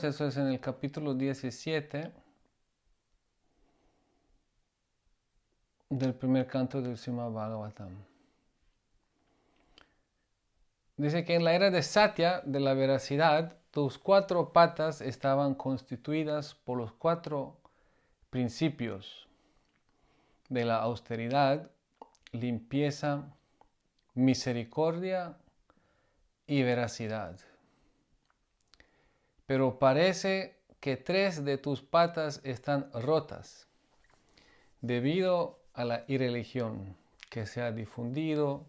eso es en el capítulo 17 del primer canto del Srimad Bhagavatam. Dice que en la era de Satya, de la veracidad, tus 4 patas estaban constituidas por los 4 principios de la austeridad, limpieza, misericordia y veracidad. Pero parece que 3 de tus patas están rotas debido a la irreligión que se ha difundido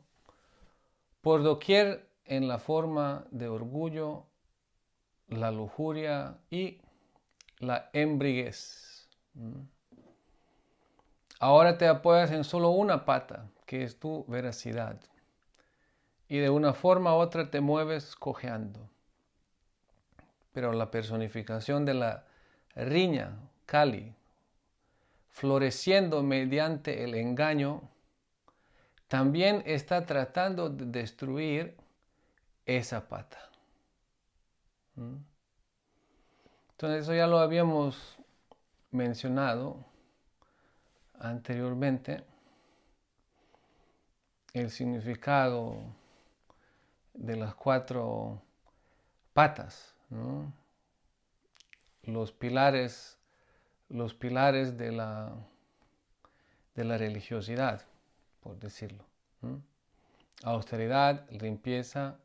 por doquier en la forma de orgullo, la lujuria y la embriaguez. Ahora te apoyas en solo una pata, que es tu veracidad, y de una forma u otra te mueves cojeando. Pero la personificación de la riña, Kali, floreciendo mediante el engaño, también está tratando de destruir esa pata. Entonces eso ya lo habíamos mencionado anteriormente, el significado de las 4 patas, ¿no? Los pilares de la religiosidad, por decirlo. Austeridad, limpieza,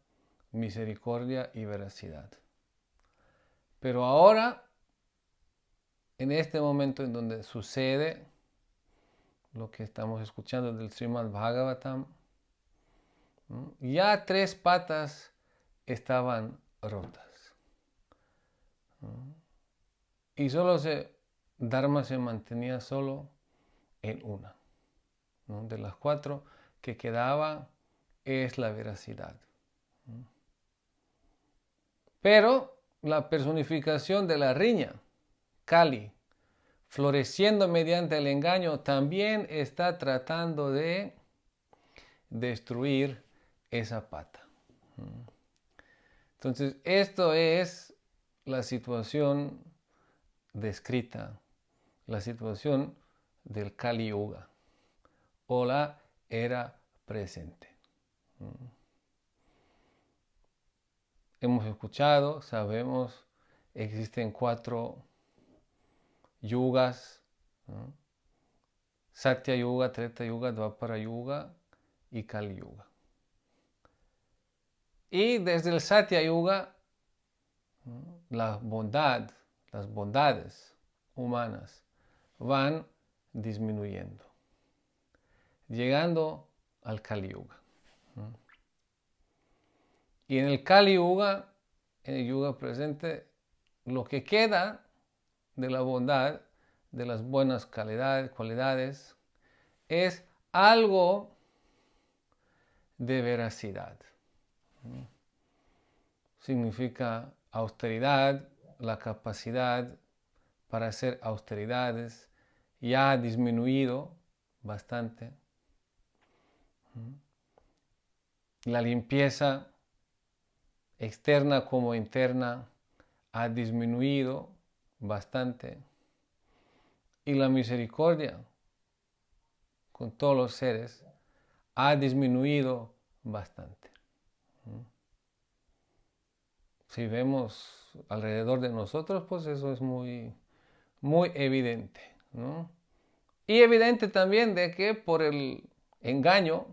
misericordia y veracidad. Pero ahora, en este momento en donde sucede lo que estamos escuchando del Srimad Bhagavatam, ya 3 patas estaban rotas. Y Dharma se mantenía solo en una. De las 4 que quedaba es la veracidad. Pero la personificación de la riña, Kali, floreciendo mediante el engaño, también está tratando de destruir esa pata. Entonces, esto es la situación descrita, la situación del Kali Yuga o la era presente. Hemos escuchado, sabemos, existen 4 yugas, ¿no? Satya Yuga, Treta Yuga, Dvapara Yuga y Kali Yuga. Y desde el Satya Yuga, ¿no?, las bondades humanas van disminuyendo, llegando al Kali Yuga. Y en el Kali Yuga, en el Yuga presente, lo que queda de la bondad, de las buenas cualidades, es algo de veracidad. Significa austeridad, la capacidad para hacer austeridades ya ha disminuido bastante. La limpieza externa como interna ha disminuido bastante. Y la misericordia con todos los seres ha disminuido bastante. Si vemos alrededor de nosotros, pues eso es muy, muy evidente, ¿no? Y evidente también de que por el engaño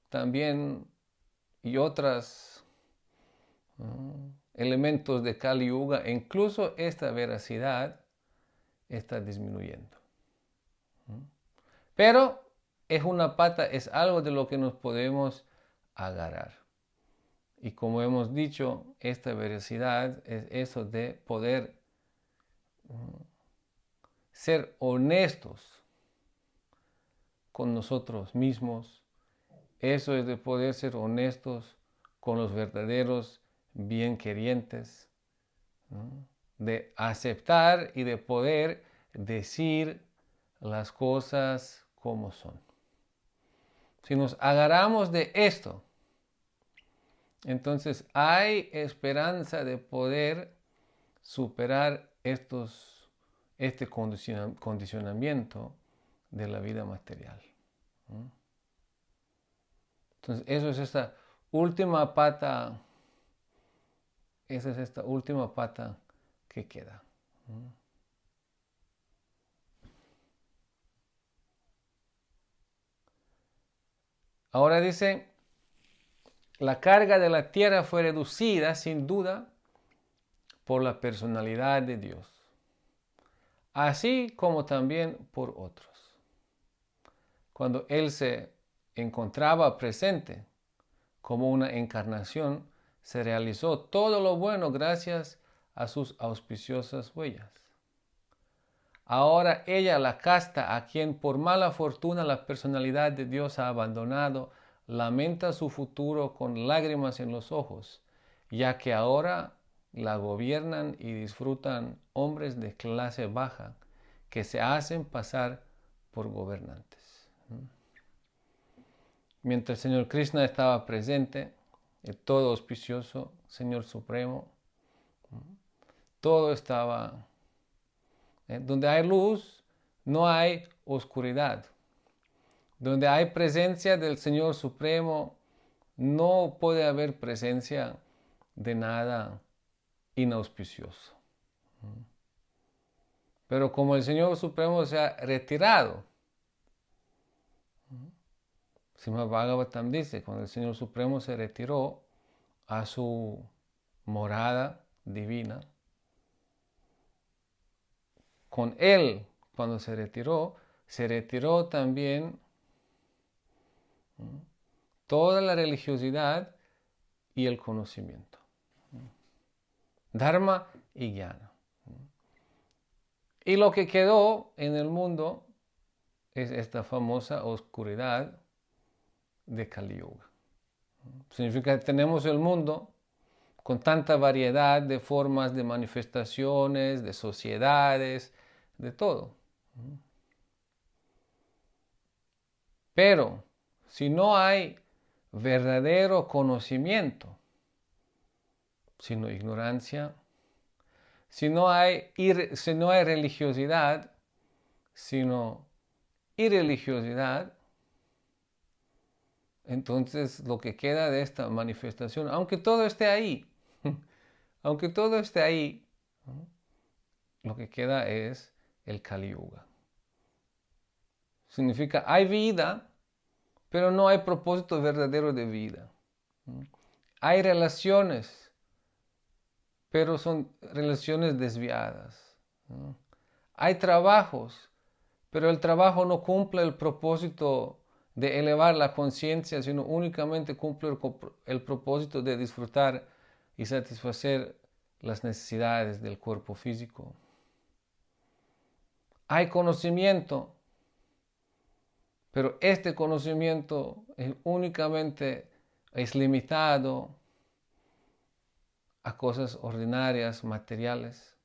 también y otros elementos de Kali Yuga, incluso esta veracidad está disminuyendo. Pero es una pata, es algo de lo que nos podemos agarrar. Y como hemos dicho, esta veracidad es eso de poder ser honestos con nosotros mismos. Eso es de poder ser honestos con los verdaderos bienquerientes, ¿no?, de aceptar y de poder decir las cosas como son. Si nos agarramos de esto, entonces hay esperanza de poder superar este condicionamiento de la vida material. Entonces, eso es esta última pata. Esa es esta última pata que queda. Ahora dice, la carga de la tierra fue reducida sin duda por la personalidad de Dios, así como también por otros. Cuando Él se encontraba presente como una encarnación, se realizó todo lo bueno gracias a sus auspiciosas huellas. Ahora ella, la casta, a quien por mala fortuna la personalidad de Dios ha abandonado, lamenta su futuro con lágrimas en los ojos, ya que ahora la gobiernan y disfrutan hombres de clase baja que se hacen pasar por gobernantes. Mientras el Señor Krishna estaba presente, el todo auspicioso, Señor Supremo, todo estaba. Donde hay luz, no hay oscuridad. Donde hay presencia del Señor Supremo, no puede haber presencia de nada inauspicioso. Pero como el Señor Supremo se ha retirado, Srimad Bhagavatam dice, cuando el Señor Supremo se retiró a su morada divina, con Él, cuando se retiró también toda la religiosidad y el conocimiento. Dharma y Jnana. Y lo que quedó en el mundo es esta famosa oscuridad de Kali Yuga. Significa que tenemos el mundo con tanta variedad de formas de manifestaciones, de sociedades, de todo. Pero si no hay verdadero conocimiento, sino ignorancia, si no hay religiosidad, sino irreligiosidad, entonces lo que queda de esta manifestación, aunque todo esté ahí, lo que queda es el Kali Yuga. Significa, hay vida, pero no hay propósito verdadero de vida. Hay relaciones, pero son relaciones desviadas. Hay trabajos, pero el trabajo no cumple el propósito de elevar la conciencia, sino únicamente cumple el propósito de disfrutar y satisfacer las necesidades del cuerpo físico. Hay conocimiento, pero este conocimiento únicamente es limitado a cosas ordinarias, materiales.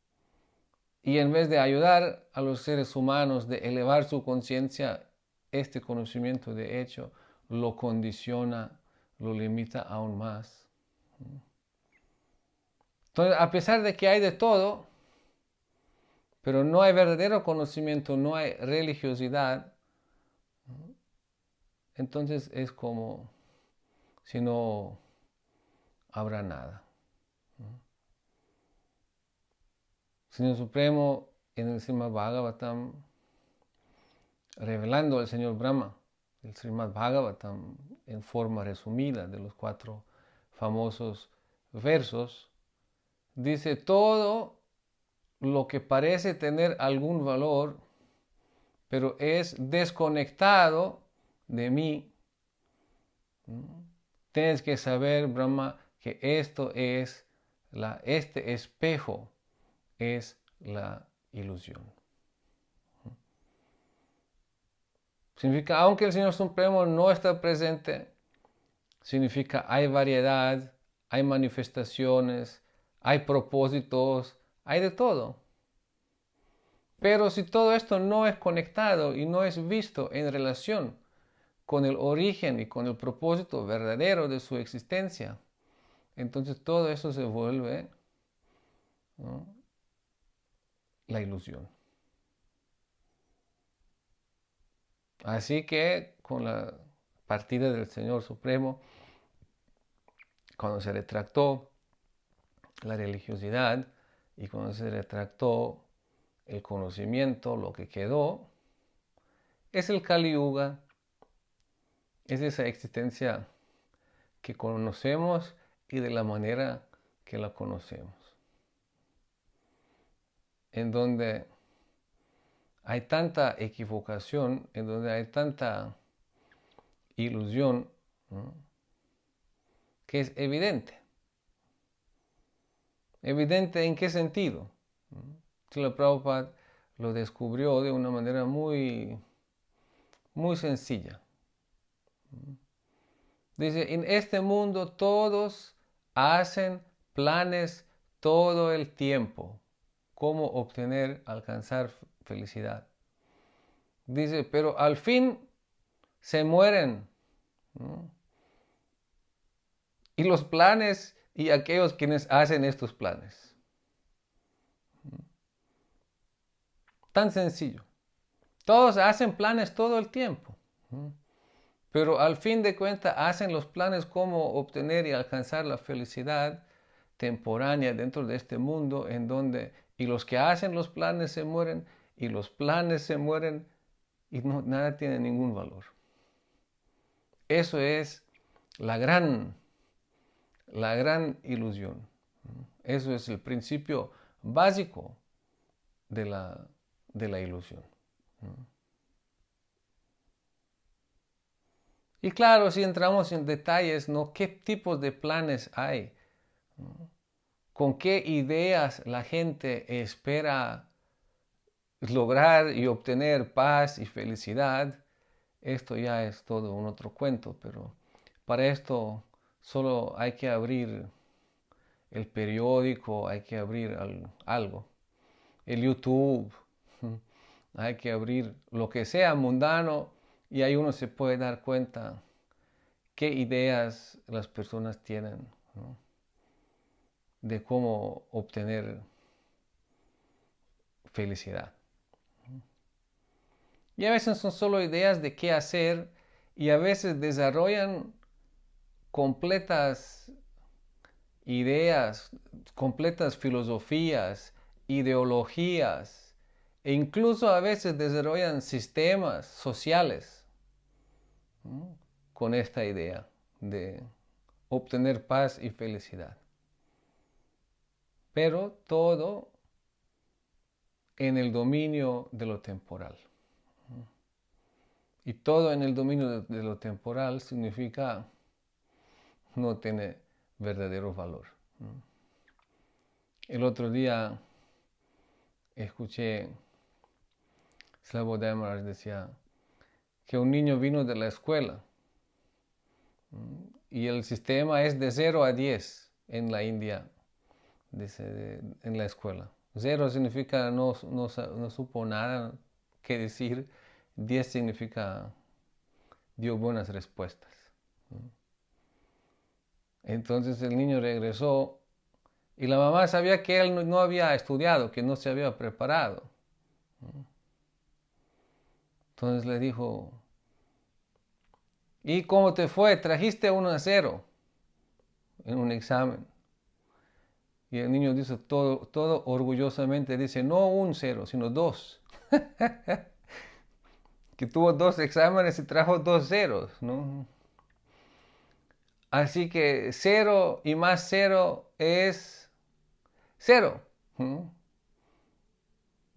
Y en vez de ayudar a los seres humanos de elevar su conciencia, este conocimiento de hecho lo condiciona, lo limita aún más. Entonces, a pesar de que hay de todo, pero no hay verdadero conocimiento, no hay religiosidad, entonces es como si no habrá nada. Señor Supremo en el Srimad Bhagavatam, revelando al Señor Brahma, el Srimad Bhagavatam en forma resumida de los 4 famosos versos, dice todo lo que parece tener algún valor, pero es desconectado de mí. Tienes que saber, Brahma, que este espejo es la ilusión. Significa, aunque el Señor Supremo no está presente, significa hay variedad, hay manifestaciones, hay propósitos, hay de todo. Pero si todo esto no es conectado y no es visto en relación con el origen y con el propósito verdadero de su existencia, entonces todo eso se vuelve, ¿no?, la ilusión. Así que con la partida del Señor Supremo, cuando se retractó la religiosidad y cuando se retractó el conocimiento, lo que quedó es el Kali Yuga, es esa existencia que conocemos y de la manera que la conocemos, en donde hay tanta equivocación, en donde hay tanta ilusión, ¿no?, que es evidente. ¿Evidente en qué sentido? Srila Prabhupada lo descubrió de una manera muy sencilla. Dice, en este mundo todos hacen planes todo el tiempo, cómo obtener, alcanzar felicidad. Dice, pero al fin se mueren, ¿no?, y los planes y aquellos quienes hacen estos planes. Tan sencillo. Todos hacen planes todo el tiempo, pero al fin de cuentas hacen los planes cómo obtener y alcanzar la felicidad temporánea dentro de este mundo en donde, y los que hacen los planes se mueren, y los planes se mueren, y nada tiene ningún valor. Eso es la gran ilusión. Eso es el principio básico de la ilusión. Y claro, si entramos en detalles, ¿no?, ¿qué tipos de planes hay? ¿Con qué ideas la gente espera lograr y obtener paz y felicidad? Esto ya es todo un otro cuento, pero para esto solo hay que abrir el periódico, hay que abrir algo, el YouTube, hay que abrir lo que sea mundano y ahí uno se puede dar cuenta qué ideas las personas tienen, ¿no?, de cómo obtener felicidad. Y a veces son solo ideas de qué hacer y a veces desarrollan completas ideas, completas filosofías, ideologías e incluso a veces desarrollan sistemas sociales, ¿no?, con esta idea de obtener paz y felicidad. Pero todo en el dominio de lo temporal. Y todo en el dominio de lo temporal significa no tiene verdadero valor. El otro día escuché Slabodaya Maharaj decía que un niño vino de la escuela y el sistema es de 0 a 10 en la India, en la escuela. 0 significa no supo nada que decir, 10 significa dio buenas respuestas. Entonces el niño regresó y la mamá sabía que él no había estudiado, que no se había preparado. Entonces le dijo, ¿y cómo te fue? ¿Trajiste 1 a 0 en un examen? Y el niño dice todo orgullosamente, dice, no 1 0, sino 2. Que tuvo 2 exámenes y trajo 2 ceros, ¿no? Así que 0 y más 0 es 0.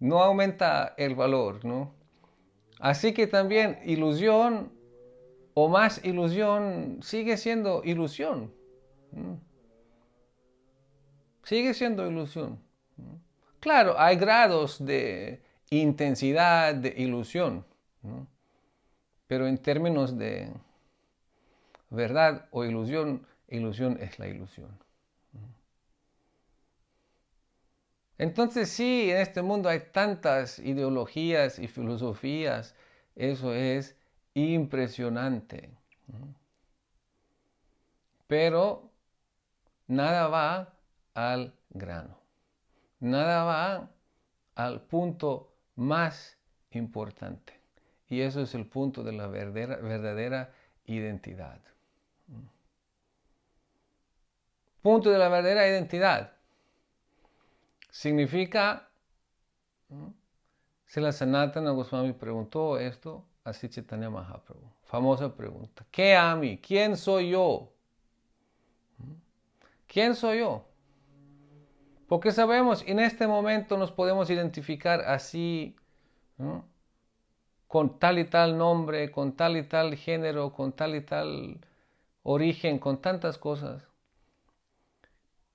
No aumenta el valor, ¿no? Así que también ilusión o más ilusión sigue siendo ilusión. Sigue siendo ilusión. Claro, hay grados de intensidad de ilusión, ¿no?, pero en términos de verdad o ilusión, ilusión es la ilusión. Entonces sí, en este mundo hay tantas ideologías y filosofías, eso es impresionante. Pero nada va al grano, nada va al punto más importante. Y eso es el punto de la verdadera identidad. Punto de la verdadera identidad. Significa, Srila Sanatana Goswami preguntó esto a Sri Chaitanya Mahaprabhu. Famosa pregunta. ¿Qué a mí? ¿Quién soy yo? ¿Quién soy yo? Porque sabemos, en este momento nos podemos identificar así, ¿no? Con tal y tal nombre, con tal y tal género, con tal y tal origen, con tantas cosas.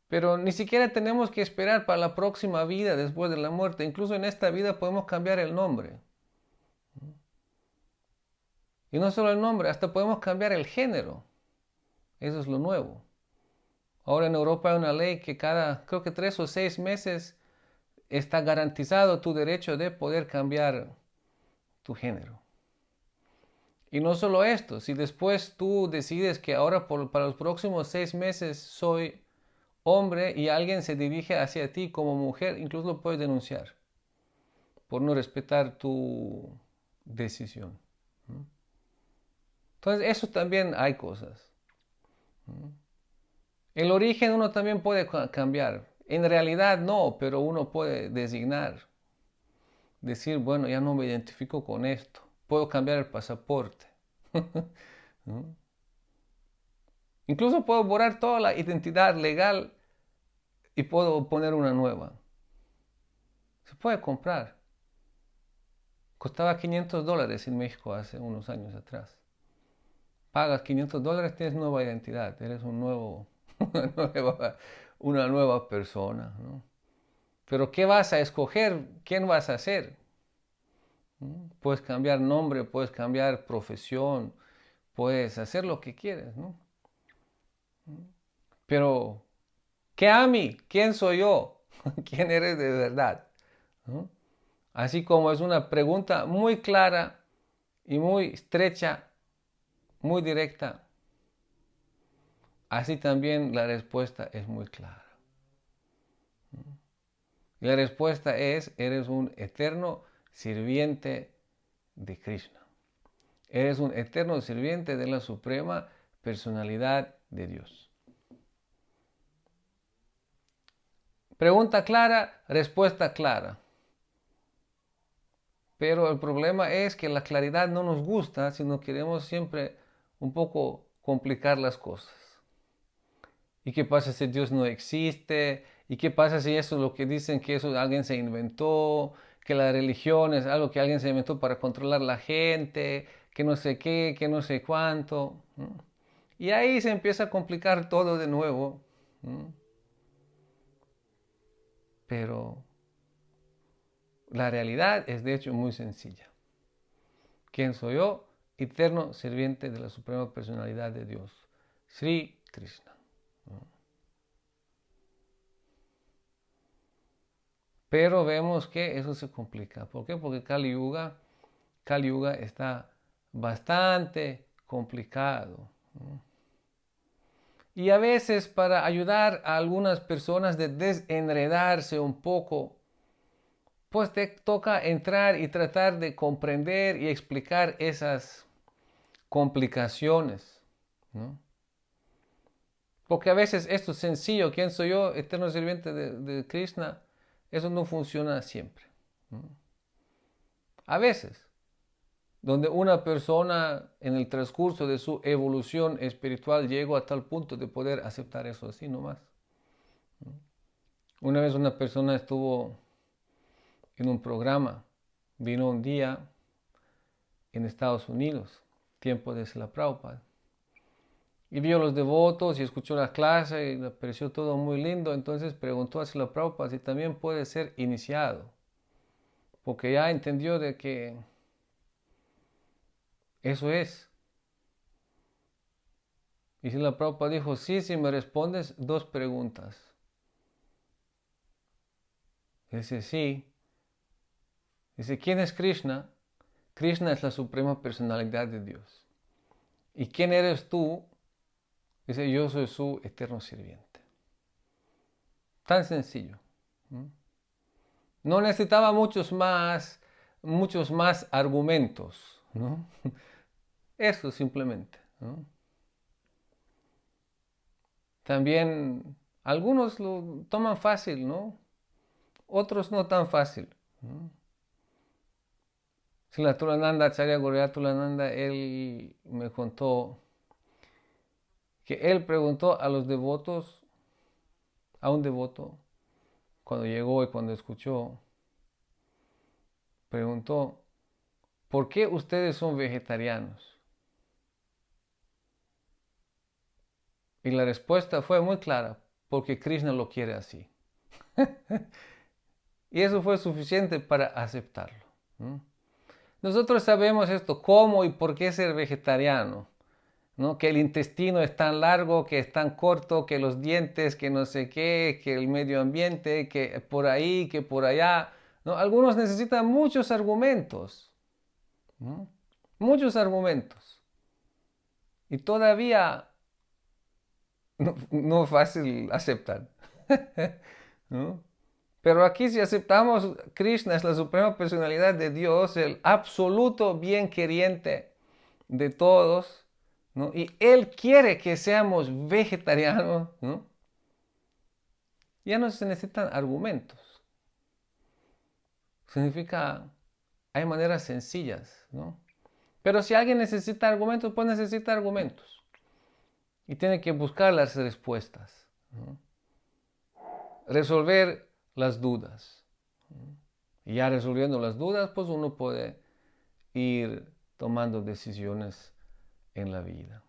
Pero ni siquiera tenemos que esperar para la próxima vida después de la muerte. Incluso en esta vida podemos cambiar el nombre. Y no solo el nombre, hasta podemos cambiar el género. Eso es lo nuevo. Ahora en Europa hay una ley que creo que 3 o 6 meses está garantizado tu derecho de poder cambiar tu género. Y no solo esto, si después tú decides que ahora para los próximos 6 meses soy hombre y alguien se dirige hacia ti como mujer, incluso lo puedes denunciar por no respetar tu decisión. Entonces, eso también hay cosas. El origen uno también puede cambiar. En realidad no, pero uno puede designar. Decir, bueno, ya no me identifico con esto. Puedo cambiar el pasaporte. ¿No? Incluso puedo borrar toda la identidad legal y puedo poner una nueva. Se puede comprar. Costaba $500 en México hace unos años atrás. Pagas $500, tienes nueva identidad. Eres una nueva persona. ¿No? Pero ¿qué vas a escoger? ¿Quién vas a ser? ¿No? Puedes cambiar nombre, puedes cambiar profesión, puedes hacer lo que quieres. ¿No? Pero, ¿qué a mí? ¿Quién soy yo? ¿Quién eres de verdad? ¿No? Así como es una pregunta muy clara y muy estrecha, muy directa, así también la respuesta es muy clara. Y la respuesta es, eres un eterno sirviente de Krishna. Eres un eterno sirviente de la suprema personalidad de Dios. Pregunta clara, respuesta clara. Pero el problema es que la claridad no nos gusta, sino queremos siempre un poco complicar las cosas. ¿Y qué pasa si Dios no existe? ¿Y qué pasa si eso es lo que dicen que eso alguien se inventó? Que la religión es algo que alguien se inventó para controlar la gente, que no sé qué, que no sé cuánto. ¿No? Y ahí se empieza a complicar todo de nuevo. ¿No? Pero la realidad es de hecho muy sencilla. ¿Quién soy yo? Eterno sirviente de la suprema personalidad de Dios, Sri Krishna. Pero vemos que eso se complica. ¿Por qué? Porque Kali Yuga está bastante complicado. Y a veces para ayudar a algunas personas de desenredarse un poco, pues te toca entrar y tratar de comprender y explicar esas complicaciones, ¿no? Porque a veces esto es sencillo, ¿quién soy yo? Eterno sirviente de Krishna. Eso no funciona siempre. ¿No? A veces, donde una persona en el transcurso de su evolución espiritual llegó a tal punto de poder aceptar eso así nomás. ¿No? Una vez una persona estuvo en un programa, vino un día en Estados Unidos, tiempo de Srila Prabhupada. Y vio a los devotos y escuchó la clase y le pareció todo muy lindo. Entonces preguntó a Srila Prabhupada si también puede ser iniciado. Porque ya entendió de que eso es. Y Srila Prabhupada dijo, sí, si me respondes 2 preguntas. Dice, sí. Dice, ¿quién es Krishna? Krishna es la suprema personalidad de Dios. ¿Y quién eres tú? Dice, yo soy su eterno sirviente. Tan sencillo. No necesitaba muchos más argumentos, ¿no? Eso simplemente, ¿no? También algunos lo toman fácil, ¿no? Otros no tan fácil, ¿no? Srila Tulananda, Acharya Gorya Tulananda, él me contó que él preguntó a los devotos, a un devoto, cuando llegó y cuando escuchó, preguntó, ¿por qué ustedes son vegetarianos? Y la respuesta fue muy clara, porque Krishna lo quiere así. Y eso fue suficiente para aceptarlo. Nosotros sabemos esto, cómo y por qué ser vegetariano, ¿no? Que el intestino es tan largo, que es tan corto, que los dientes, que no sé qué, que el medio ambiente, que por ahí, que por allá, ¿no? Algunos necesitan muchos argumentos, ¿no? Muchos argumentos. Y todavía no es fácil aceptar, ¿no? Pero aquí si aceptamos, Krishna es la suprema personalidad de Dios, el absoluto bien queriente de todos, ¿no? Y Él quiere que seamos vegetarianos, ¿no? Ya no se necesitan argumentos. Significa, hay maneras sencillas, ¿no? Pero si alguien necesita argumentos, pues necesita argumentos. Y tiene que buscar las respuestas, ¿no? Resolver las dudas. Y ya resolviendo las dudas, pues uno puede ir tomando decisiones en la vida.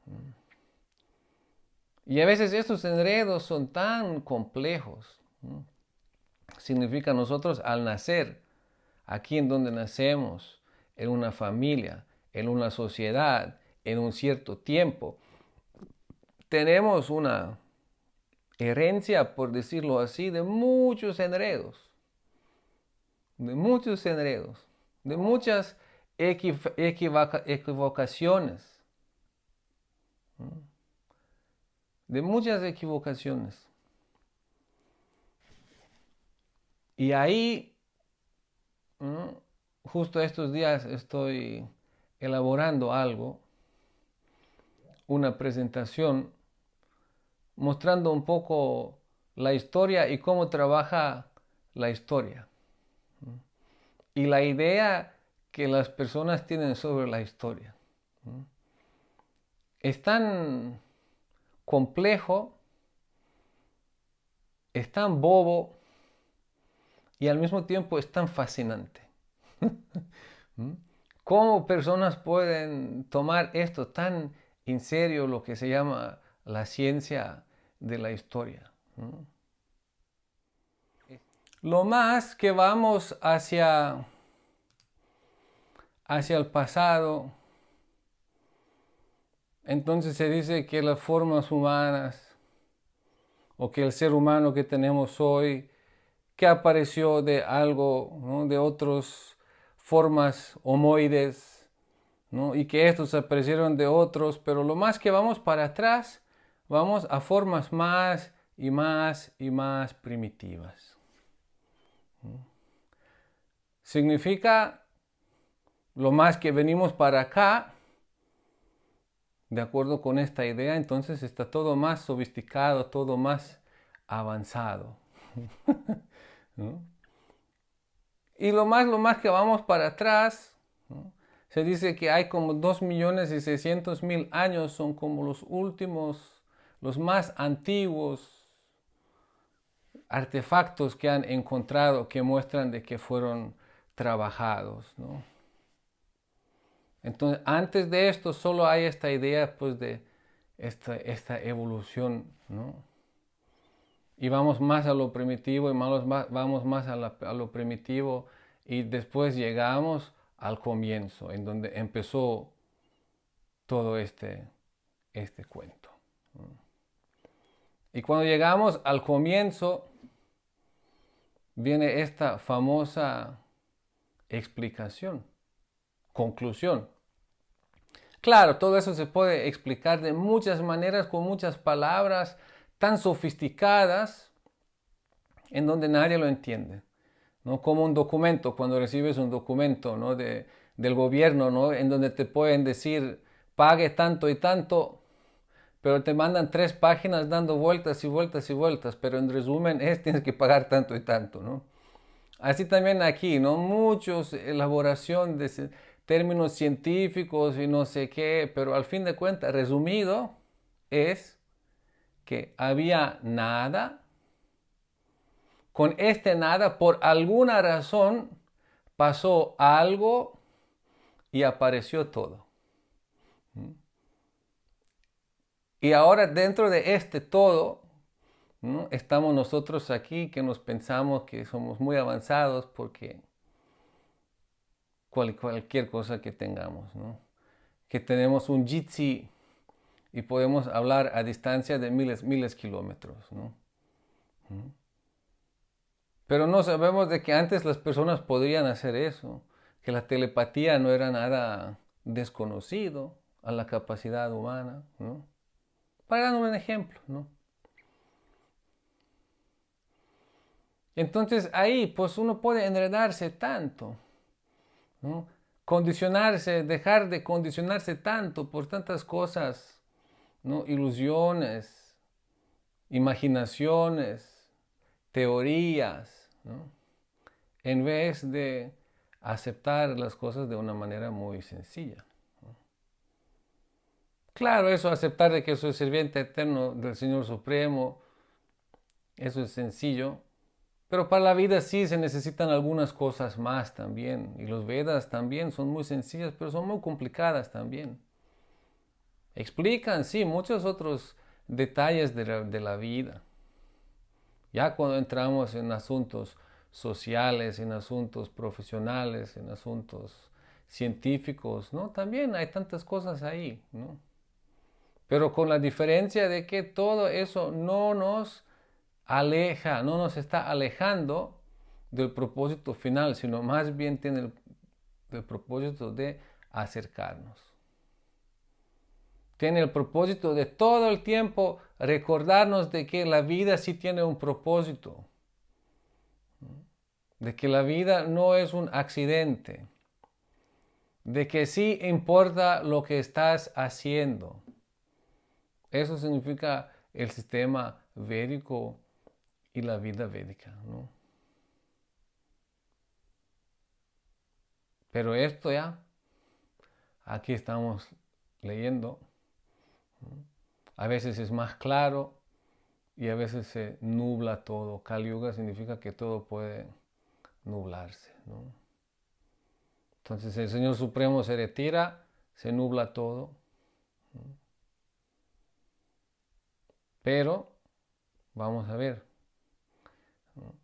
Y a veces estos enredos son tan complejos. Significa nosotros al nacer, aquí en donde nacemos, en una familia, en una sociedad, en un cierto tiempo, tenemos una herencia, por decirlo así, de muchos enredos, de muchas equivocaciones, de muchas equivocaciones. Y ahí, justo estos días estoy elaborando algo, una presentación, mostrando un poco la historia y cómo trabaja la historia. Y la idea que las personas tienen sobre la historia. Es tan complejo, es tan bobo y al mismo tiempo es tan fascinante. ¿Cómo personas pueden tomar esto tan en serio, lo que se llama la ciencia de la historia? Lo más que vamos hacia el pasado, entonces se dice que las formas humanas o que el ser humano que tenemos hoy, que apareció de algo, ¿no? De otras formas homoides, ¿no? Y que estos aparecieron de otros, pero lo más que vamos para atrás, vamos a formas más y más y más primitivas. Significa lo más que venimos para acá, de acuerdo con esta idea, entonces está todo más sofisticado, todo más avanzado. ¿No? Y lo más que vamos para atrás, ¿no? Se dice que hay como 2.600.000 años, son como los últimos, los más antiguos artefactos que han encontrado que muestran de que fueron trabajados, ¿no? Entonces, antes de esto solo hay esta idea pues de esta evolución, ¿no? Y vamos más a lo primitivo y vamos más a lo primitivo y después llegamos al comienzo, en donde empezó todo este cuento. Y cuando llegamos al comienzo, viene esta famosa explicación, conclusión. Claro, todo eso se puede explicar de muchas maneras, con muchas palabras tan sofisticadas, en donde nadie lo entiende. ¿no? Como un documento, cuando recibes un documento, ¿no? del gobierno, ¿no? En donde te pueden decir, pague tanto y tanto, pero te mandan 3 páginas dando vueltas y vueltas y vueltas, pero en resumen tienes que pagar tanto y tanto, ¿no? Así también aquí, ¿no? Muchos elaboración de términos científicos y no sé qué, pero al fin de cuentas, resumido, es que había nada. Con este nada, por alguna razón, pasó algo y apareció todo. Y ahora dentro de este todo, ¿no? Estamos nosotros aquí que nos pensamos que somos muy avanzados porque cualquier cosa que tengamos, ¿no? Que tenemos un Jitsi y podemos hablar a distancia de miles kilómetros, ¿no? Pero no sabemos de que antes las personas podrían hacer eso, que la telepatía no era nada desconocido a la capacidad humana, ¿no? Para dar un ejemplo, ¿no? Entonces ahí pues uno puede enredarse tanto, ¿no? Condicionarse, dejar de condicionarse tanto por tantas cosas, ¿no? Ilusiones, imaginaciones, teorías, ¿no? En vez de aceptar las cosas de una manera muy sencilla. Claro, eso, aceptar de que soy sirviente eterno del Señor Supremo, eso es sencillo, pero para la vida sí se necesitan algunas cosas más también, y los Vedas también son muy sencillas, pero son muy complicadas también. Explican, sí, muchos otros detalles de la vida. Ya cuando entramos en asuntos sociales, en asuntos profesionales, en asuntos científicos, ¿no? También hay tantas cosas ahí, ¿no? Pero con la diferencia de que todo eso no nos aleja, no nos está alejando del propósito final, sino más bien tiene el propósito de acercarnos. Tiene el propósito de todo el tiempo recordarnos de que la vida sí tiene un propósito, de que la vida no es un accidente, de que sí importa lo que estás haciendo. Eso significa el sistema védico y la vida védica, ¿no? Pero esto ya, aquí estamos leyendo, ¿no? A veces es más claro y a veces se nubla todo. Kali Yuga significa que todo puede nublarse, ¿no? Entonces el Señor Supremo se retira, se nubla todo, ¿no? Pero vamos a ver, ¿no?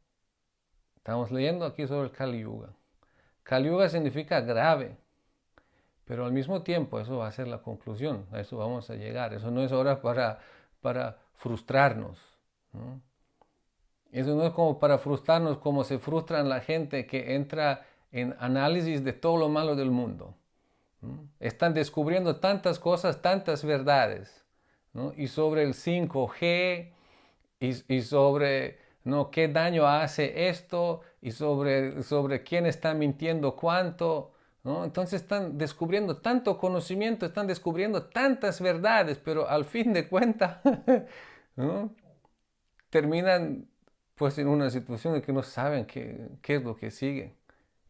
Estamos leyendo aquí sobre el Kali Yuga. Kali Yuga significa grave, pero al mismo tiempo eso va a ser la conclusión, a eso vamos a llegar. Eso no es hora para frustrarnos, ¿no? Eso no es como para frustrarnos como se frustran la gente que entra en análisis de todo lo malo del mundo, ¿no? Están descubriendo tantas cosas, tantas verdades, ¿no? Y sobre el 5G y sobre, ¿no?, qué daño hace esto y sobre quién está mintiendo cuánto, ¿no? Entonces están descubriendo tanto conocimiento, están descubriendo tantas verdades, pero al fin de cuentas, ¿no?, terminan pues en una situación en que no saben qué es lo que sigue.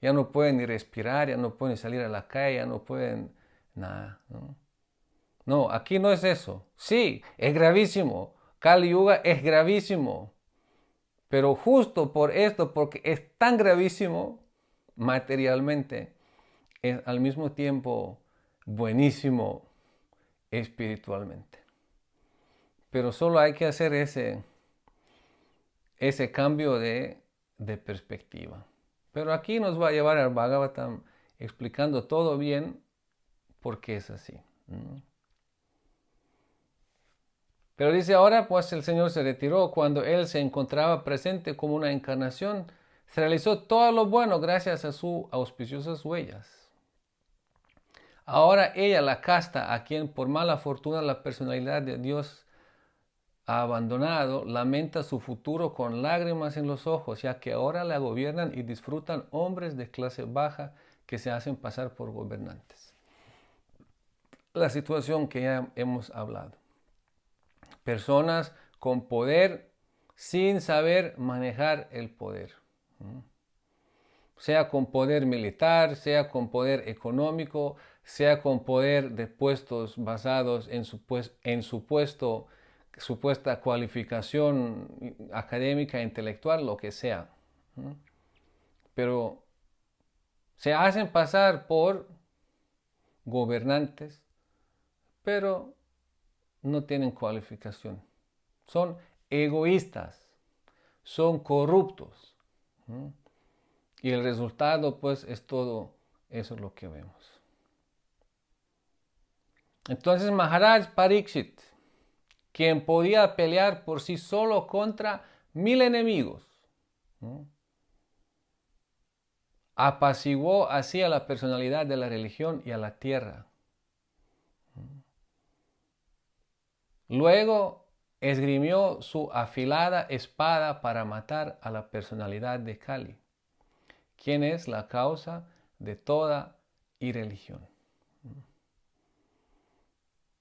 Ya no pueden ni respirar, ya no pueden salir a la calle, ya no pueden nada, ¿no? No, aquí no es eso. Sí, es gravísimo. Kali Yuga es gravísimo. Pero justo por esto, porque es tan gravísimo materialmente, es al mismo tiempo buenísimo espiritualmente. Pero solo hay que hacer ese cambio de perspectiva. Pero aquí nos va a llevar al Bhagavatam explicando todo bien por qué es así. Pero dice ahora, pues el Señor se retiró cuando Él se encontraba presente como una encarnación. Se realizó todo lo bueno gracias a sus auspiciosas huellas. Ahora ella, la casta, a quien por mala fortuna la personalidad de Dios ha abandonado, lamenta su futuro con lágrimas en los ojos, ya que ahora la gobiernan y disfrutan hombres de clase baja que se hacen pasar por gobernantes. La situación que ya hemos hablado. Personas con poder sin saber manejar el poder. Sea con poder militar, sea con poder económico, sea con poder de puestos basados en supuesta cualificación académica, intelectual, lo que sea. Pero se hacen pasar por gobernantes, pero no tienen cualificación. Son egoístas, son corruptos. Y el resultado, pues, es todo eso lo que vemos. Entonces Maharaj Pariksit, quien podía pelear por sí solo contra 1000 enemigos, apaciguó así a la personalidad de la religión y a la tierra. Luego esgrimió su afilada espada para matar a la personalidad de Kali, quien es la causa de toda irreligión.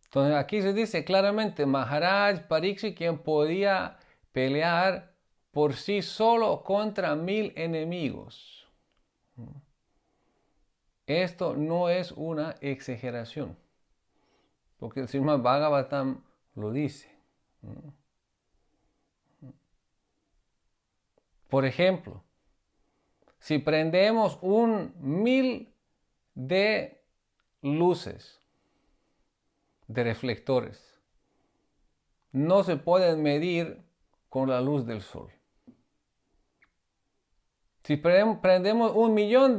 Entonces aquí se dice claramente, Maharaj Pariksit, quien podía pelear por sí solo contra 1000 enemigos. Esto no es una exageración, porque el Srimad Bhagavatam lo dice. Por ejemplo, si prendemos 1000 de luces, de reflectores, no se pueden medir con la luz del sol. Si prendemos 1 millón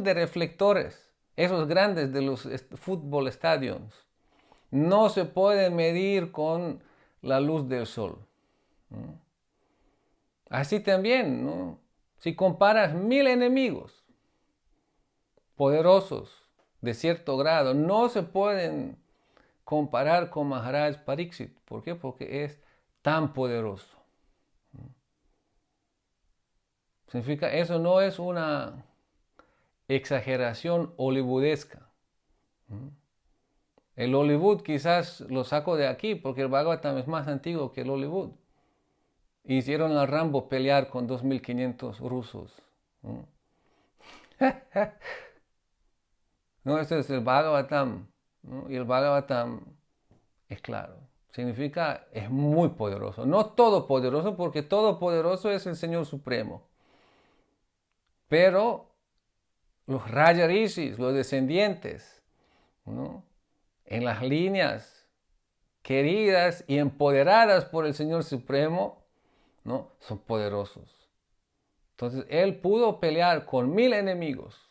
de reflectores, esos grandes de los fútbol stadiums, no se pueden medir con la luz del sol. Así también, ¿no? Si comparas 1000 enemigos poderosos de cierto grado, no se pueden comparar con Maharaj Pariksit. ¿Por qué? Porque es tan poderoso. Significa, eso no es una exageración hollywoodesca. El Hollywood quizás lo saco de aquí porque el Bhagavatam es más antiguo que el Hollywood. Hicieron a Rambo pelear con 2500 rusos. No, este es el Bhagavatam, ¿no? Y el Bhagavatam es claro. Significa, es muy poderoso. No todopoderoso, porque todopoderoso es el Señor Supremo. Pero los Raja Rishis, los descendientes, ¿no? En las líneas queridas y empoderadas por el Señor Supremo, ¿no? Son poderosos. Entonces, él pudo pelear con 1000 enemigos.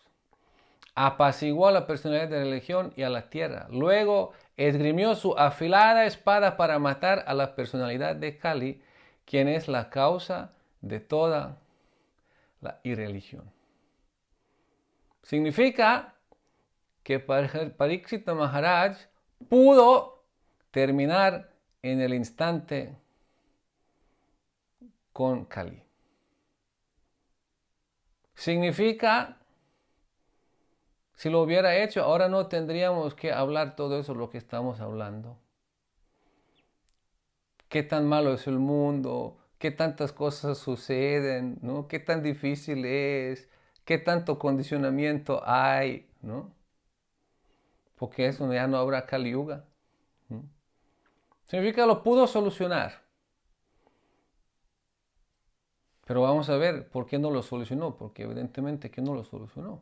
Apaciguó a la personalidad de la religión y a la tierra. Luego esgrimió su afilada espada para matar a la personalidad de Kali, quien es la causa de toda la irreligión. Significa que Pariksit Maharaj pudo terminar en el instante con Kali. Significa, si lo hubiera hecho, ahora no tendríamos que hablar todo eso, lo que estamos hablando. Qué tan malo es el mundo, qué tantas cosas suceden, ¿no? Qué tan difícil es, qué tanto condicionamiento hay, ¿no? Porque eso ya no habrá Kali Yuga. Significa que lo pudo solucionar. Pero vamos a ver por qué no lo solucionó, porque evidentemente que no lo solucionó.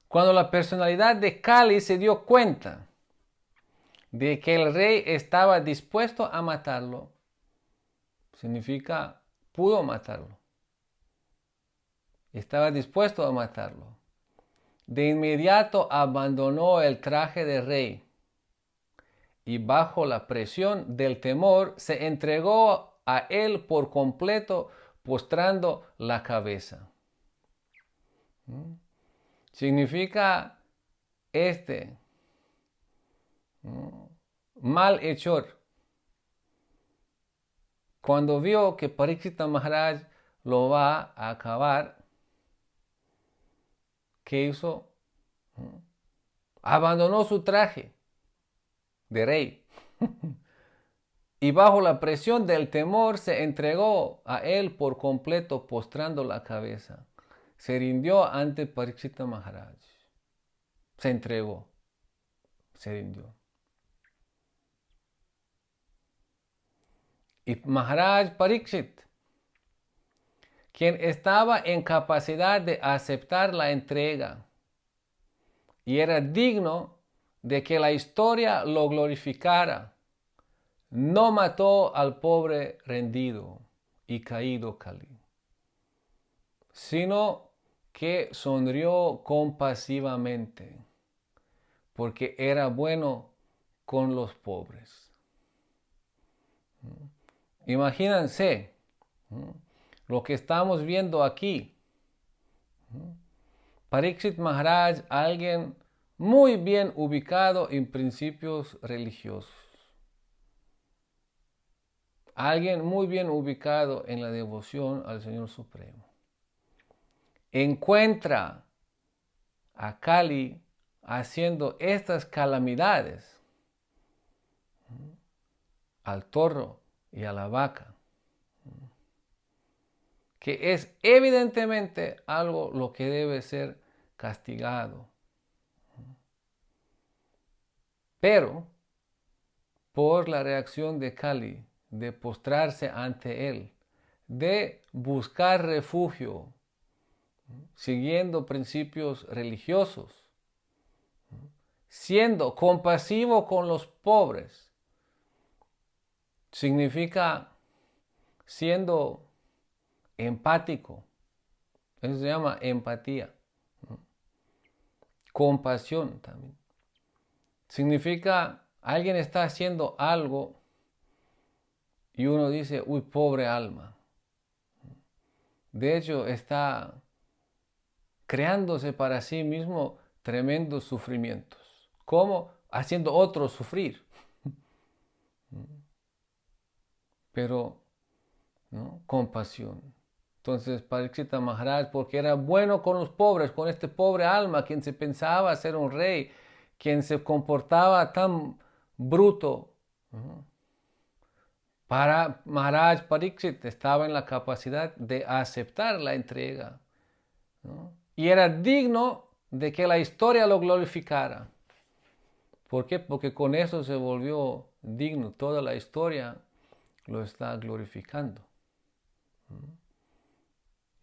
Cuando la personalidad de Kali se dio cuenta de que el rey estaba dispuesto a matarlo, significa pudo matarlo. Estaba dispuesto a matarlo. De inmediato abandonó el traje de rey y bajo la presión del temor se entregó a él por completo, postrando la cabeza. Significa malhechor, cuando vio que Parikshita Maharaj lo va a acabar, ¿qué hizo? Abandonó su traje de rey y bajo la presión del temor se entregó a él por completo, postrando la cabeza. Se rindió ante Parikshita Maharaj. Se entregó, se rindió. Y Maharaj Parikshit, quien estaba en capacidad de aceptar la entrega y era digno de que la historia lo glorificara, no mató al pobre rendido y caído Kali, sino que sonrió compasivamente, porque era bueno con los pobres. Imagínense lo que estamos viendo aquí. Parikshit Maharaj, alguien muy bien ubicado en principios religiosos. Alguien muy bien ubicado en la devoción al Señor Supremo. Encuentra a Kali haciendo estas calamidades al toro y a la vaca, que es evidentemente algo lo que debe ser castigado. Pero por la reacción de Kali, de postrarse ante él, de buscar refugio, siguiendo principios religiosos, siendo compasivo con los pobres, significa siendo empático. Eso se llama empatía. Compasión también. Significa alguien está haciendo algo y uno dice, uy, pobre alma. De hecho, está creándose para sí mismo tremendos sufrimientos. ¿Cómo? Haciendo otros sufrir. Pero, ¿no? Compasión. Entonces, Parikshita Maharaj, porque era bueno con los pobres, con este pobre alma, quien se pensaba ser un rey, quien se comportaba tan bruto, ¿no? Para Maharaj Parikshit estaba en la capacidad de aceptar la entrega, ¿no? Y era digno de que la historia lo glorificara. ¿Por qué? Porque con eso se volvió digno. Toda la historia lo está glorificando.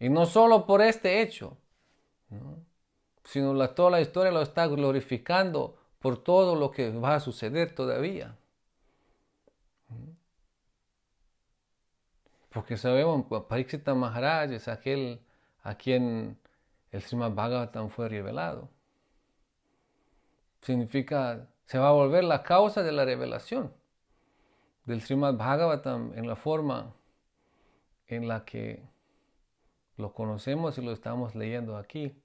Y no solo por este hecho, ¿no? Sino toda la historia lo está glorificando por todo lo que va a suceder todavía. Porque sabemos, Parikshita Maharaj es aquel a quien el Srimad Bhagavatam fue revelado. Significa, se va a volver la causa de la revelación del Srimad Bhagavatam en la forma en la que lo conocemos y lo estamos leyendo aquí.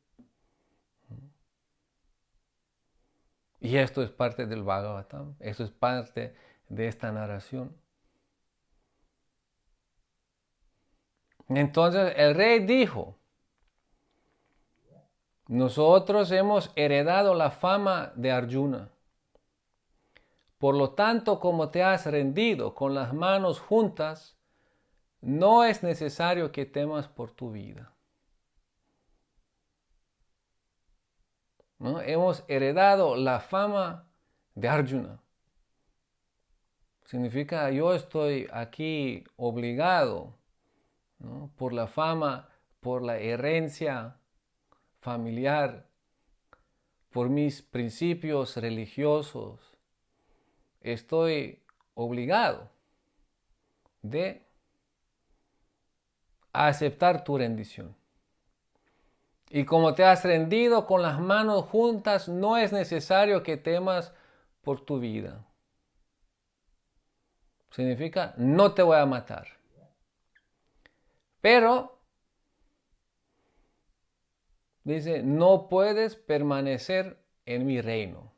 Y esto es parte del Bhagavatam, esto es parte de esta narración. Entonces el rey dijo, nosotros hemos heredado la fama de Arjuna. Por lo tanto, como te has rendido con las manos juntas, no es necesario que temas por tu vida. ¿No? Hemos heredado la fama de Arjuna. Significa yo estoy aquí obligado, ¿no? Por la fama, por la herencia familiar, por mis principios religiosos. Estoy obligado de aceptar tu rendición. Y como te has rendido con las manos juntas, no es necesario que temas por tu vida. Significa, no te voy a matar. Pero, dice, no puedes permanecer en mi reino.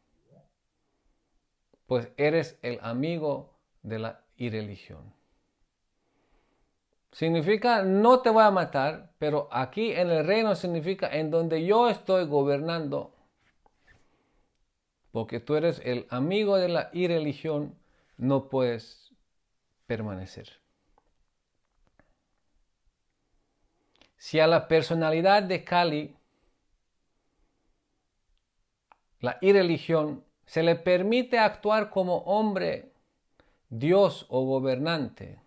pues eres el amigo de la irreligión. Significa no te voy a matar, pero aquí en el reino significa en donde yo estoy gobernando, porque tú eres el amigo de la irreligión, no puedes permanecer. Si a la personalidad de Kali, la irreligión, se le permite actuar como hombre, Dios o gobernante,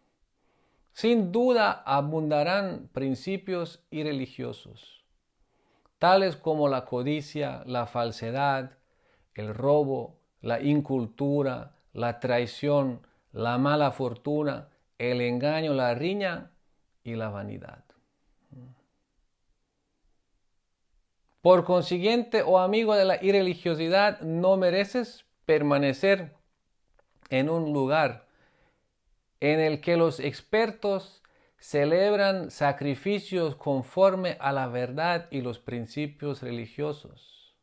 sin duda abundarán principios irreligiosos, tales como la codicia, la falsedad, el robo, la incultura, la traición, la mala fortuna, el engaño, la riña y la vanidad. Por consiguiente, oh amigo de la irreligiosidad, no mereces permanecer en un lugar en el que los expertos celebran sacrificios conforme a la verdad y los principios religiosos,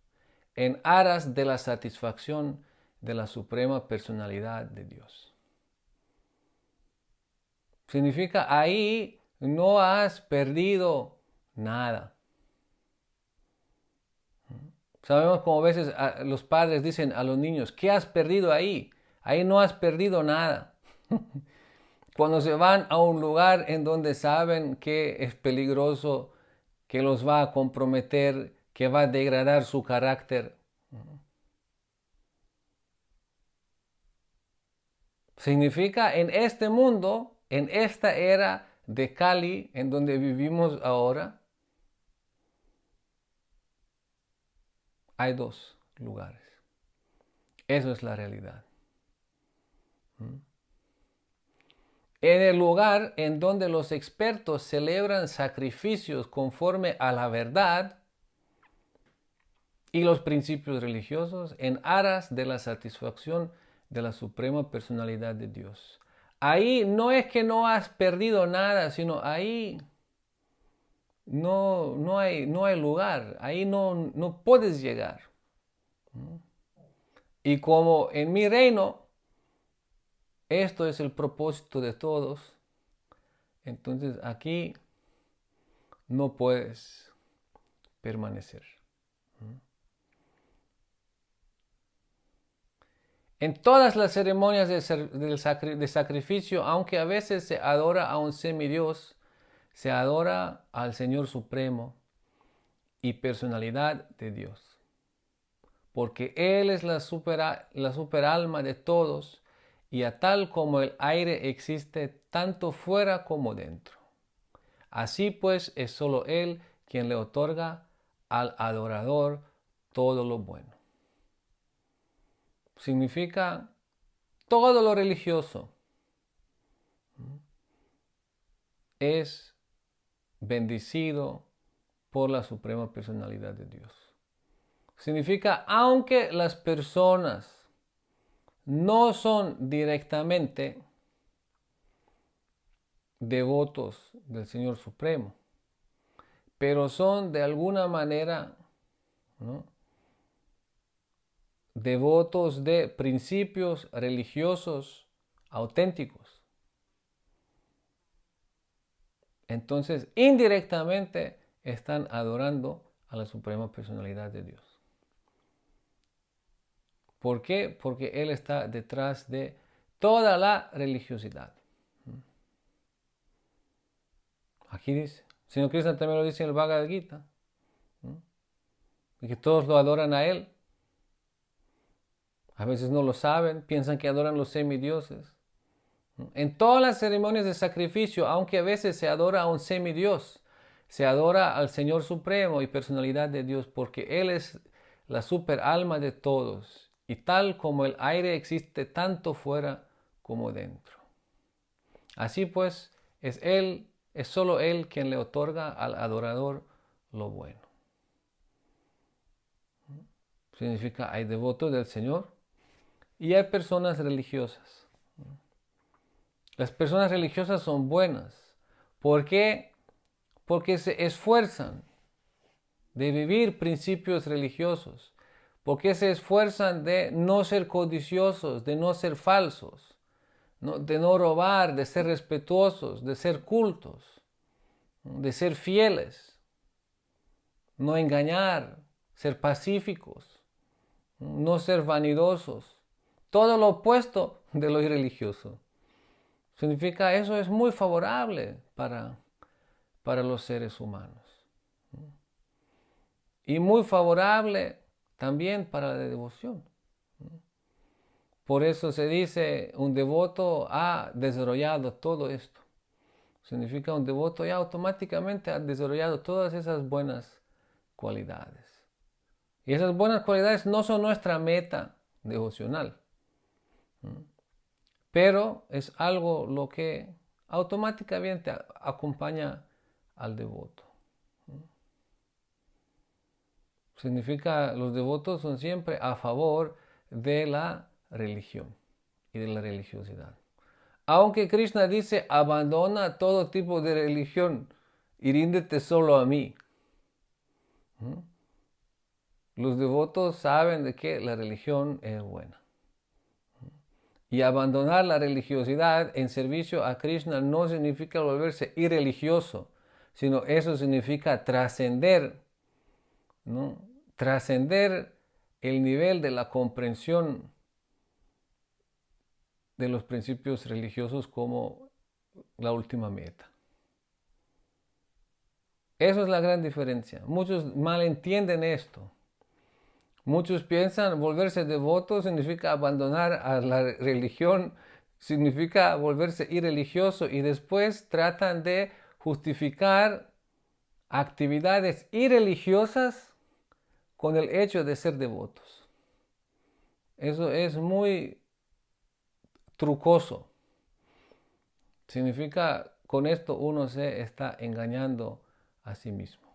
en aras de la satisfacción de la suprema personalidad de Dios. Significa ahí no has perdido nada. Sabemos como a veces los padres dicen a los niños, ¿qué has perdido ahí? Ahí no has perdido nada. Cuando se van a un lugar en donde saben que es peligroso, que los va a comprometer, que va a degradar su carácter. Significa en este mundo, en esta era de Kali, en donde vivimos ahora, hay dos lugares. Eso es la realidad. En el lugar en donde los expertos celebran sacrificios conforme a la verdad y los principios religiosos en aras de la satisfacción de la suprema personalidad de Dios. Ahí no es que no has perdido nada, sino ahí no hay lugar, ahí no puedes llegar. Y como en mi reino, esto es el propósito de todos, entonces aquí no puedes permanecer. En todas las ceremonias de sacrificio, aunque a veces se adora a un semidios, se adora al Señor Supremo y personalidad de Dios. Porque Él es la superalma de todos y a tal como el aire existe tanto fuera como dentro. Así pues es solo Él quien le otorga al adorador todo lo bueno. Significa todo lo religioso es bendecido por la suprema personalidad de Dios. Significa, aunque las personas no son directamente devotos del Señor Supremo, pero son de alguna manera, ¿no?, devotos de principios religiosos auténticos. Entonces, indirectamente están adorando a la suprema personalidad de Dios. ¿Por qué? Porque Él está detrás de toda la religiosidad. Aquí dice, Señor Krishna también lo dice en el Bhagavad Gita, y que todos lo adoran a Él. A veces no lo saben, piensan que adoran los semidioses. En todas las ceremonias de sacrificio, aunque a veces se adora a un semidios, se adora al Señor Supremo y personalidad de Dios, porque Él es la superalma de todos, y tal como el aire existe tanto fuera como dentro. Así pues, es solo Él quien le otorga al adorador lo bueno. Significa, hay devotos del Señor y hay personas religiosas. Las personas religiosas son buenas. ¿Por qué? Porque se esfuerzan de vivir principios religiosos, ¿Por qué se esfuerzan de no ser codiciosos, de no ser falsos, de no robar, de ser respetuosos, de ser cultos, de ser fieles, no engañar, ser pacíficos, no ser vanidosos? Todo lo opuesto de lo irreligioso. Significa eso es muy favorable para los seres humanos. Y muy favorable también para la devoción. Por eso se dice, un devoto ha desarrollado todo esto. Significa un devoto ya automáticamente ha desarrollado todas esas buenas cualidades. Y esas buenas cualidades no son nuestra meta devocional, pero es algo lo que automáticamente acompaña al devoto. Significa, los devotos son siempre a favor de la religión y de la religiosidad. Aunque Krishna dice, abandona todo tipo de religión y ríndete solo a mí. Los devotos saben de que la religión es buena. Y abandonar la religiosidad en servicio a Krishna no significa volverse irreligioso, sino eso significa trascender, ¿no? Trascender el nivel de la comprensión de los principios religiosos como la última meta. Eso es la gran diferencia. Muchos malentienden esto. Muchos piensan volverse devoto significa abandonar a la religión, significa volverse irreligioso, y después tratan de justificar actividades irreligiosas con el hecho de ser devotos. Eso es muy trucoso. Significa, con esto uno se está engañando a sí mismo.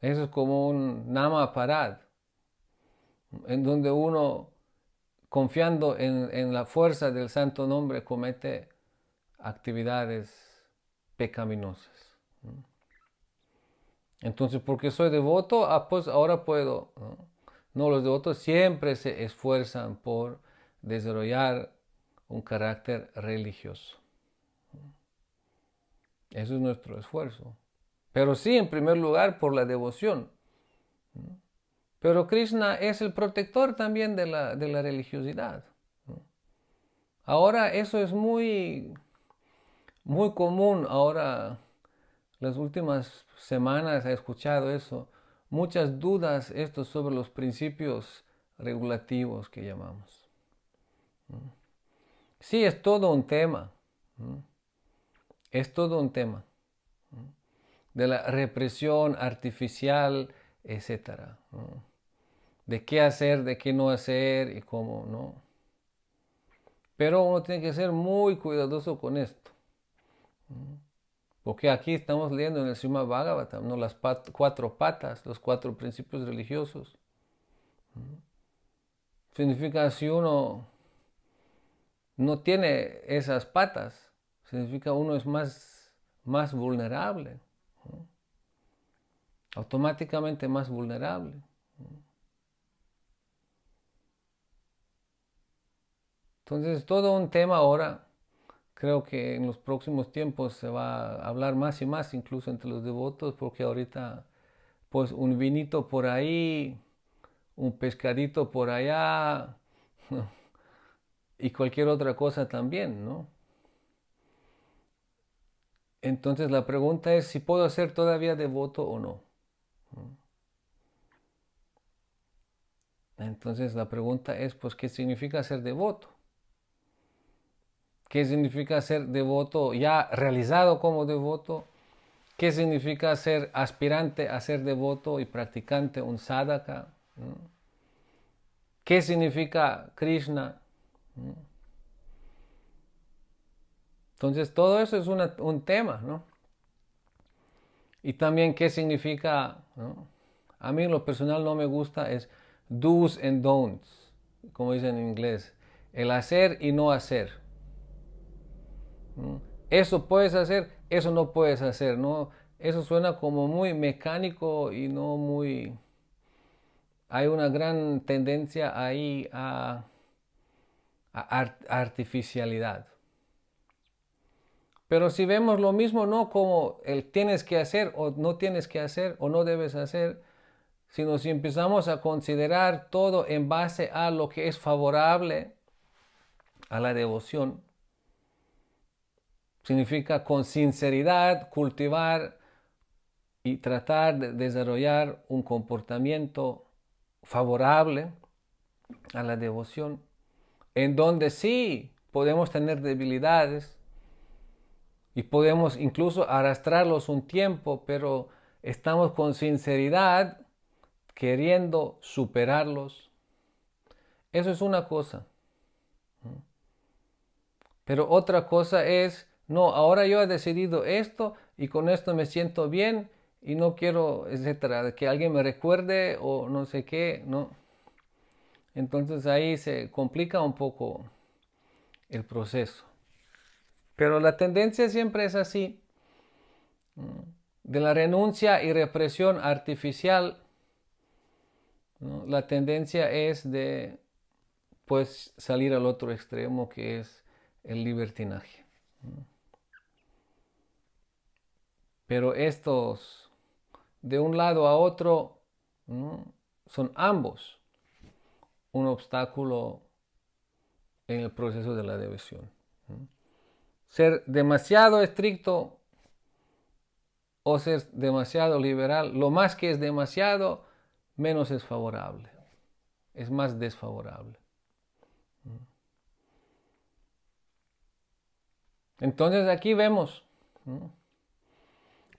Eso es como un nama parad, en donde uno, confiando en la fuerza del santo nombre, comete actividades pecaminosas. Entonces, porque soy devoto, pues ahora puedo. No, los devotos siempre se esfuerzan por desarrollar un carácter religioso. Eso es nuestro esfuerzo. Pero sí, en primer lugar, por la devoción. Pero Krishna es el protector también de la religiosidad. Ahora eso es muy, muy común. Ahora, las últimas semanas he escuchado eso. Muchas dudas esto sobre los principios regulativos que llamamos. Sí, es todo un tema. Es todo un tema. De la represión artificial, etc. De qué hacer, de qué no hacer y cómo, ¿no? Pero uno tiene que ser muy cuidadoso con esto. Porque aquí estamos leyendo en el Srimad Bhagavatam, ¿no? Las cuatro patas, los cuatro principios religiosos. Significa, si uno no tiene esas patas, significa uno es más vulnerable. Automáticamente más vulnerable. Entonces, es todo un tema ahora. Creo que en los próximos tiempos se va a hablar más y más, incluso entre los devotos, porque ahorita, pues, un vinito por ahí, un pescadito por allá, y cualquier otra cosa también, ¿no? Entonces la pregunta es si puedo ser todavía devoto o no. Entonces la pregunta es, pues, ¿qué significa ser devoto? ¿Qué significa ser devoto ya realizado como devoto? ¿Qué significa ser aspirante a ser devoto y practicante, un sadhaka? ¿Qué significa Krishna? Entonces todo eso es un tema, ¿no? Y también qué significa, ¿no? A mí en lo personal no me gusta es do's and don'ts, como dicen en inglés, el hacer y no hacer. Eso puedes hacer, eso no puedes hacer, ¿no? Eso suena como muy mecánico y no muy, hay una gran tendencia ahí a artificialidad. Pero si vemos lo mismo, no como el tienes que hacer o no tienes que hacer o no debes hacer, sino si empezamos a considerar todo en base a lo que es favorable a la devoción, significa con sinceridad cultivar y tratar de desarrollar un comportamiento favorable a la devoción, en donde sí podemos tener debilidades y podemos incluso arrastrarlos un tiempo, pero estamos con sinceridad queriendo superarlos. Eso es una cosa. Pero otra cosa es, no, ahora yo he decidido esto y con esto me siento bien y no quiero, etcétera, que alguien me recuerde o no sé qué, ¿no? Entonces ahí se complica un poco el proceso. Pero la tendencia siempre es así, de la renuncia y represión artificial, ¿no? La tendencia es de, pues, salir al otro extremo que es el libertinaje. Pero estos, de un lado a otro, ¿no? Son ambos un obstáculo en el proceso de la devoción. Ser demasiado estricto o ser demasiado liberal, lo más que es demasiado, menos es favorable, es más desfavorable. Entonces aquí vemos, ¿no?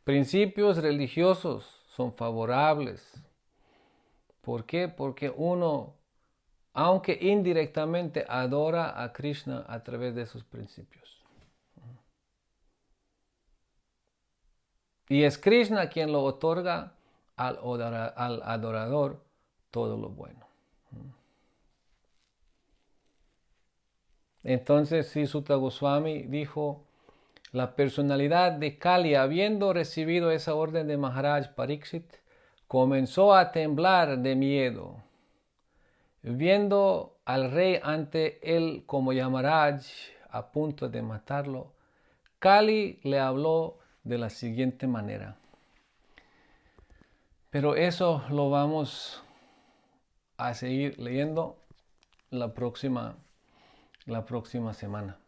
Principios religiosos son favorables. ¿Por qué? Porque uno, aunque indirectamente, adora a Krishna a través de sus principios. Y es Krishna quien lo otorga al adorador todo lo bueno. Entonces, si Sutta Goswami dijo, la personalidad de Kali, habiendo recibido esa orden de Maharaj Pariksit, comenzó a temblar de miedo. Viendo al rey ante él como Yamaraj a punto de matarlo, Kali le habló de la siguiente manera. Pero eso lo vamos a seguir leyendo la próxima semana.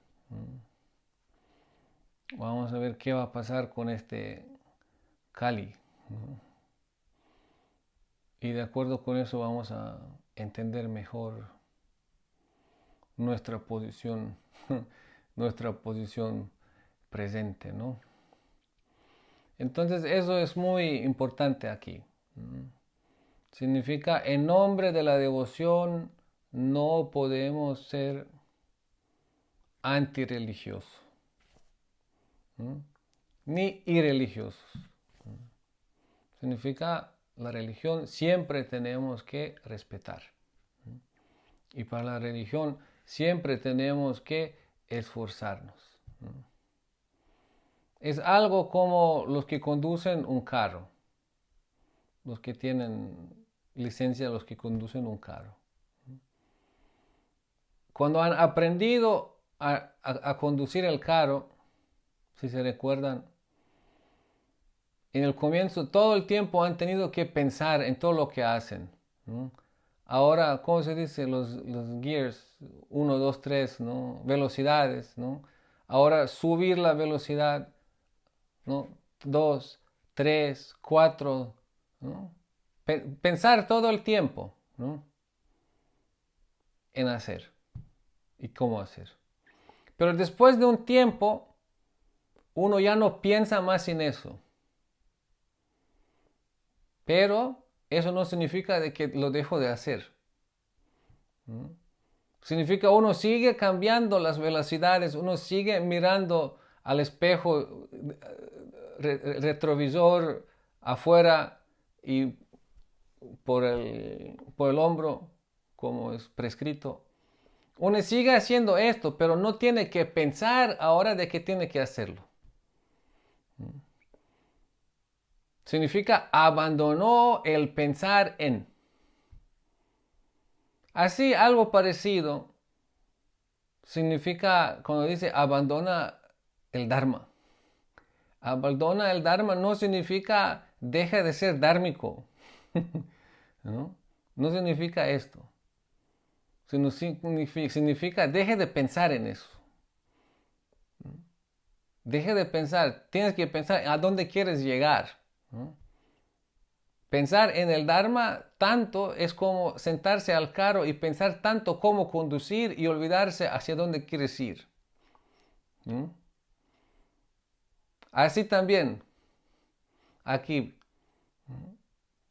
Vamos a ver qué va a pasar con este Kali. Y de acuerdo con eso vamos a entender mejor nuestra posición, nuestra posición presente, ¿no? Entonces eso es muy importante aquí. Significa, en nombre de la devoción no podemos ser antirreligiosos, ni irreligiosos. Significa, la religión siempre tenemos que respetar. Y para la religión siempre tenemos que esforzarnos. Es algo como los que conducen un carro, los que tienen licencia, los que conducen un carro. Cuando han aprendido a conducir el carro, si se recuerdan, en el comienzo todo el tiempo han tenido que pensar en todo lo que hacen, ¿no? Ahora, ¿cómo se dice? Los gears, 1, 2, 3, ¿no? Velocidades, ¿no? Ahora subir la velocidad, ¿no? 2, 3, 4, ¿no? Pensar todo el tiempo, ¿no? En hacer y cómo hacer. Pero después de un tiempo, uno ya no piensa más en eso. Pero eso no significa de que lo dejo de hacer. Significa uno sigue cambiando las velocidades, uno sigue mirando al espejo retrovisor afuera y por el hombro, como es prescrito. Uno sigue haciendo esto, pero no tiene que pensar ahora de que tiene que hacerlo. Significa abandonó el pensar en. Así, algo parecido significa cuando dice abandona el Dharma. Abandona el Dharma no significa deja de ser dármico. ¿No? No significa esto. Sino significa deje de pensar en eso. Deje de pensar. Tienes que pensar a dónde quieres llegar. ¿No? Pensar en el Dharma tanto es como sentarse al carro y pensar tanto cómo conducir y olvidarse hacia dónde quieres ir. ¿Mm? Así también, aquí,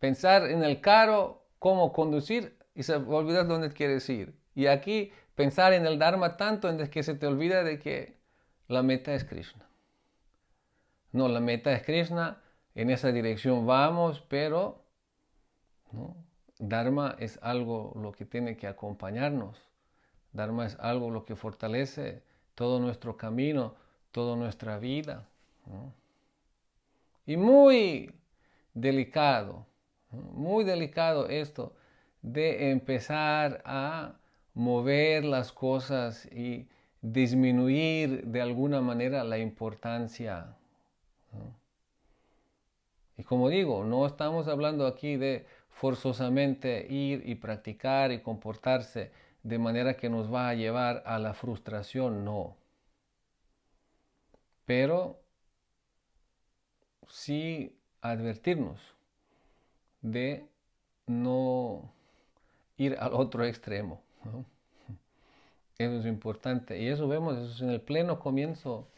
pensar en el carro, cómo conducir y se olvidar dónde quieres ir. Y aquí, pensar en el Dharma tanto en que se te olvida de que la meta es Krishna. No, la meta es Krishna, en esa dirección vamos, pero ¿no? Dharma es algo lo que tiene que acompañarnos. Dharma es algo lo que fortalece todo nuestro camino, toda nuestra vida. ¿No? Y delicado, ¿no? Muy delicado esto de empezar a mover las cosas y disminuir de alguna manera la importancia. ¿No? Y como digo, no estamos hablando aquí de forzosamente ir y practicar y comportarse de manera que nos va a llevar a la frustración, no. Pero sí advertirnos de no ir al otro extremo, ¿no? Eso es importante. Y eso vemos, eso es en el pleno comienzo,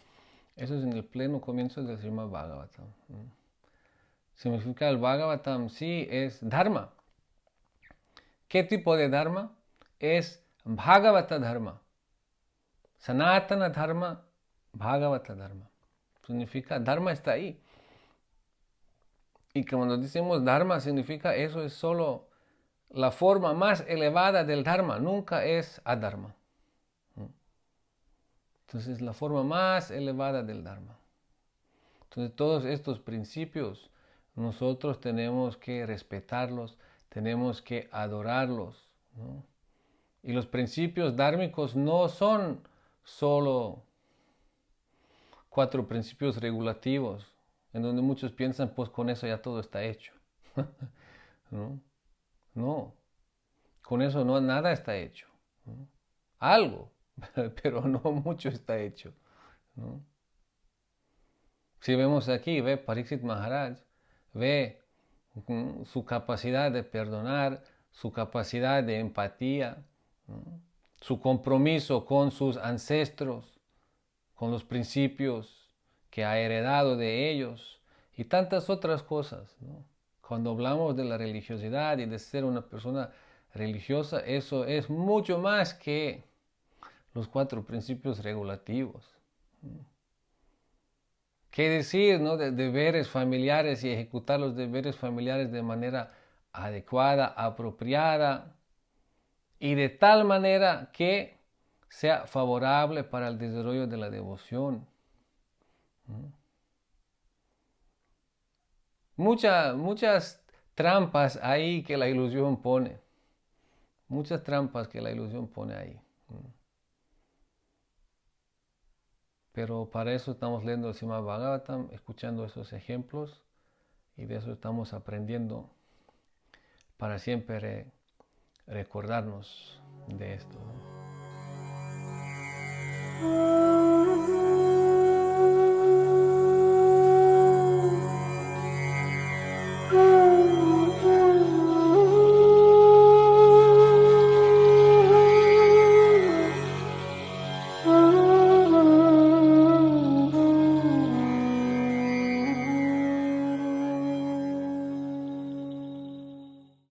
eso es en el pleno comienzo del Srimad Bhagavatam. ¿No? Significa el Bhagavatam, sí, es Dharma. ¿Qué tipo de Dharma? Es Bhagavata Dharma. Sanatana Dharma, Bhagavata Dharma. Significa Dharma está ahí. Y cuando decimos Dharma, significa eso es solo la forma más elevada del Dharma, nunca es Adharma. Entonces, la forma más elevada del Dharma. Entonces, todos estos principios nosotros tenemos que respetarlos, tenemos que adorarlos, ¿no? Y los principios dhármicos no son solo 4 principios regulativos, en donde muchos piensan, pues con eso ya todo está hecho. ¿No? No, con eso no nada está hecho. ¿No? Algo, pero no mucho está hecho. ¿No? Si vemos aquí, ve Pariksit Maharaj, ve su capacidad de perdonar, su capacidad de empatía, ¿no? Su compromiso con sus ancestros, con los principios que ha heredado de ellos y tantas otras cosas, ¿no? Cuando hablamos de la religiosidad y de ser una persona religiosa, eso es mucho más que los 4 principios regulativos. ¿Qué decir, no? De deberes familiares y ejecutar los deberes familiares de manera adecuada, apropiada y de tal manera que sea favorable para el desarrollo de la devoción. Muchas trampas ahí que la ilusión pone. Muchas trampas que la ilusión pone ahí. Pero para eso estamos leyendo el Srimad Bhagavatam, escuchando esos ejemplos y de eso estamos aprendiendo para siempre recordarnos de esto, ¿no?